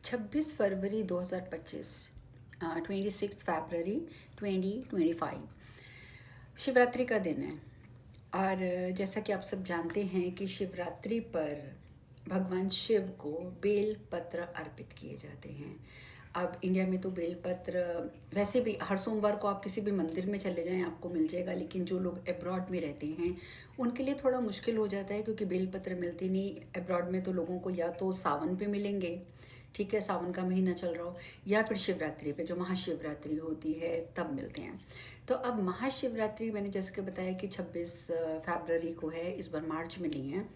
26 फरवरी 2025, 26 फरवरी 2025 शिवरात्रि का दिन है। और जैसा कि आप सब जानते हैं कि शिवरात्रि पर भगवान शिव को बेल पत्र अर्पित किए जाते हैं। अब इंडिया में तो बेल पत्र वैसे भी हर सोमवार को आप किसी भी मंदिर में चले जाएं आपको मिल जाएगा, लेकिन जो लोग अब्रॉड में रहते हैं उनके लिए थोड़ा मुश्किल हो जाता है क्योंकि बेल पत्र मिलते नहीं। अब्रॉड में तो लोगों को या तो सावन पे मिलेंगे, ठीक है, सावन का महीना चल रहा हो, या फिर शिवरात्रि पे जो महाशिवरात्रि होती है तब मिलते हैं। तो अब महाशिवरात्रि मैंने जैसे कि बताया कि 26 फरवरी को है, इस बार मार्च में नहीं है।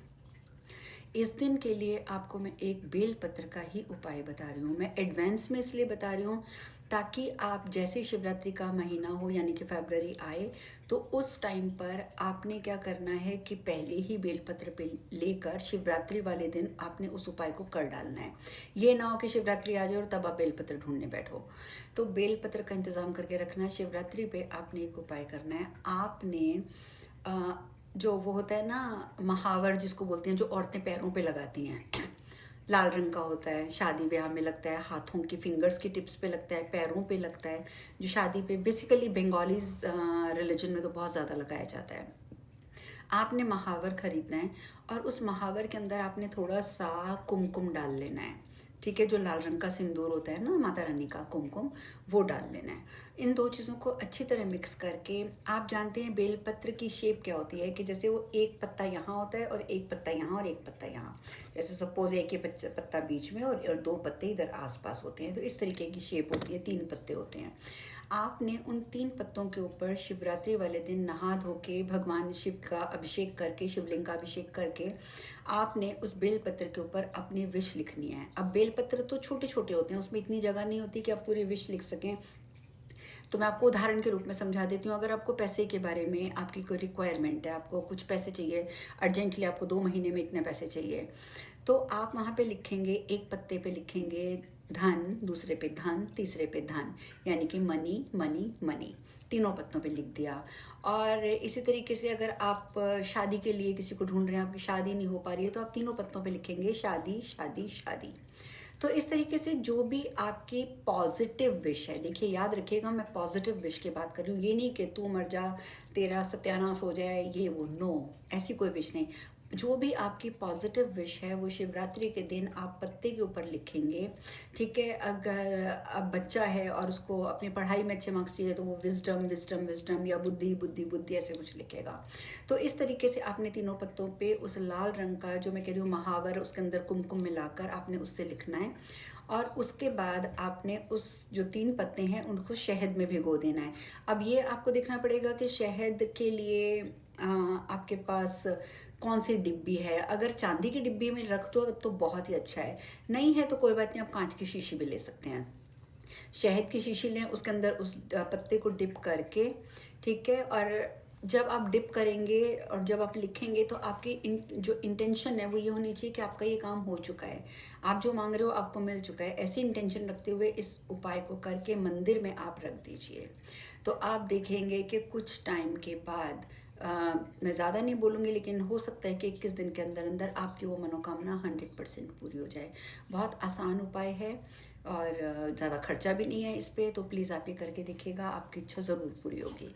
इस दिन के लिए आपको मैं एक बेल पत्र का ही उपाय बता रही हूँ। मैं एडवांस में इसलिए बता रही हूँ ताकि आप जैसे शिवरात्रि का महीना हो यानी कि फरवरी आए तो उस टाइम पर आपने क्या करना है कि पहले ही बेलपत्र पे लेकर शिवरात्रि वाले दिन आपने उस उपाय को कर डालना है। ये ना हो कि शिवरात्रि आ जाए और तब आप बेलपत्र ढूंढने बैठो। तो बेलपत्र का इंतज़ाम करके रखना है। शिवरात्रि पे आपने एक उपाय करना है। आपने जो वो होता है ना महावर जिसको बोलते हैं, जो औरतें पैरों पे लगाती हैं, लाल रंग का होता है, शादी ब्याह में लगता है, हाथों की फिंगर्स की टिप्स पे लगता है, पैरों पे लगता है, जो शादी पे बेसिकली बंगालीज रिलीजन में तो बहुत ज़्यादा लगाया जाता है। आपने महावर खरीदना है और उस महावर के अंदर आपने थोड़ा सा कुमकुम डाल लेना है, ठीक है, जो लाल रंग का सिंदूर होता है ना माता रानी का कुमकुम, वो डाल लेना है। इन दो चीज़ों को अच्छी तरह मिक्स करके, आप जानते हैं बेलपत्र की शेप क्या होती है कि जैसे वो एक पत्ता यहाँ होता है और एक पत्ता यहाँ और एक पत्ता यहाँ, जैसे सपोज एक ही पत्ता बीच में और दो पत्ते इधर आसपास होते हैं, तो इस तरीके की शेप होती है, 3 पत्ते होते हैं। आपने उन 3 पत्तों के ऊपर शिवरात्रि वाले दिन नहा धो के भगवान शिव का अभिषेक करके, शिवलिंग का अभिषेक करके, आपने उस बेलपत्र के ऊपर अपनी विश लिखनी है। अब बेलपत्र तो छोटे छोटे होते हैं, उसमें इतनी जगह नहीं होती कि आप पूरी विश लिख सकें। तो मैं आपको उदाहरण के रूप में समझा देती हूँ। अगर आपको पैसे के बारे में आपकी कोई रिक्वायरमेंट है, आपको कुछ पैसे चाहिए अर्जेंटली, आपको 2 महीने में इतने पैसे चाहिए, तो आप वहाँ पे लिखेंगे, एक पत्ते पे लिखेंगे धन, दूसरे पे धन, तीसरे पे धन, यानी कि मनी मनी मनी, तीनों पत्तों पे लिख दिया। और इसी तरीके से अगर आप शादी के लिए किसी को ढूंढ रहे हैं, आपकी शादी नहीं हो पा रही है, तो आप तीनों पत्तों पे लिखेंगे शादी शादी शादी। तो इस तरीके से जो भी आपकी पॉजिटिव विश है, देखिए याद रखिएगा मैं पॉजिटिव विश की बात कर रही हूँ, ये नहीं कि तू मर जा, तेरा सत्यानाश हो जाए, ये वो, नो, ऐसी कोई विश नहीं। जो भी आपकी पॉजिटिव विश है वो शिवरात्रि के दिन आप पत्ते के ऊपर लिखेंगे, ठीक है। अगर अब बच्चा है और उसको अपनी पढ़ाई में अच्छे मार्क्स चाहिए तो वो विजडम विजडम विजडम या बुद्धि बुद्धि बुद्धि ऐसे कुछ लिखेगा। तो इस तरीके से आपने तीनों पत्तों पे उस लाल रंग का जो मैं कह रही हूँ महावर, उसके अंदर कुमकुम मिलाकर आपने उससे लिखना है। और उसके बाद आपने उस जो 3 पत्ते हैं उनको शहद में भिगो देना है। अब ये आपको देखना पड़ेगा कि शहद के लिए आपके पास कौन सी डिब्बी है। अगर चांदी की डिब्बी में रख दो तब तो बहुत ही अच्छा है, नहीं है तो कोई बात नहीं, आप कांच की शीशी भी ले सकते हैं। शहद की शीशी लें, उसके अंदर उस पत्ते को डिप करके, ठीक है। और जब आप डिप करेंगे और जब आप लिखेंगे तो आपकी जो इंटेंशन है वो ये होनी चाहिए कि आपका ये काम हो चुका है, आप जो मांग रहे हो आपको मिल चुका है। ऐसी इंटेंशन रखते हुए इस उपाय को करके मंदिर में आप रख दीजिए। तो आप देखेंगे कि कुछ टाइम के बाद, मैं ज़्यादा नहीं बोलूँगी, लेकिन हो सकता है कि 21 दिन के अंदर अंदर आपकी वो मनोकामना 100% पूरी हो जाए। बहुत आसान उपाय है और ज़्यादा खर्चा भी नहीं है इस पर, तो प्लीज़ आप ये करके देखिएगा, आपकी इच्छा ज़रूर पूरी होगी।